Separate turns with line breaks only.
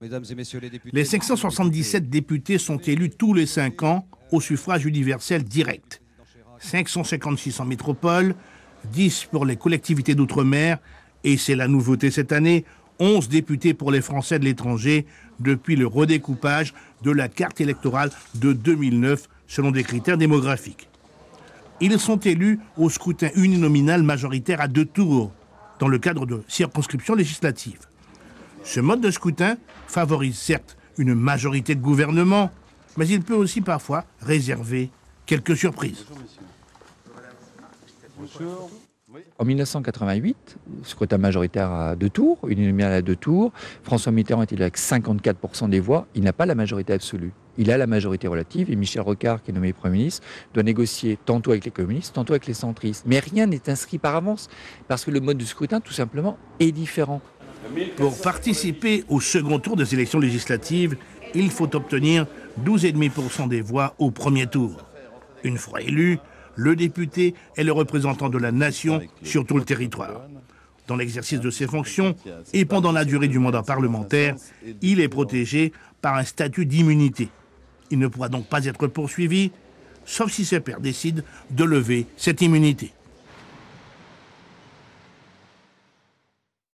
Mesdames et messieurs les députés.
Les 577 députés sont élus tous les 5 ans au suffrage universel direct. 556 en métropole, 10 pour les collectivités d'outre-mer et c'est la nouveauté cette année, 11 députés pour les Français de l'étranger depuis le redécoupage de la carte électorale de 2009 selon des critères démographiques. Ils sont élus au scrutin uninominal majoritaire à 2 tours dans le cadre de circonscriptions législatives. Ce mode de scrutin favorise certes une majorité de gouvernement, mais il peut aussi parfois réserver quelques surprises.
En 1988, scrutin majoritaire à 2 tours, uninominal à 2 tours, François Mitterrand est élu avec 54% des voix, il n'a pas la majorité absolue. Il a la majorité relative et Michel Rocard, qui est nommé Premier ministre, doit négocier tantôt avec les communistes, tantôt avec les centristes. Mais rien n'est inscrit par avance, parce que le mode de scrutin, tout simplement, est différent.
Pour participer au second tour des élections législatives, il faut obtenir 12,5% des voix au premier tour. Une fois élu, le député est le représentant de la nation sur tout le territoire. Dans l'exercice de ses fonctions et pendant la durée du mandat parlementaire, il est protégé par un statut d'immunité. Il ne pourra donc pas être poursuivi, sauf si ses pairs décident de lever cette immunité.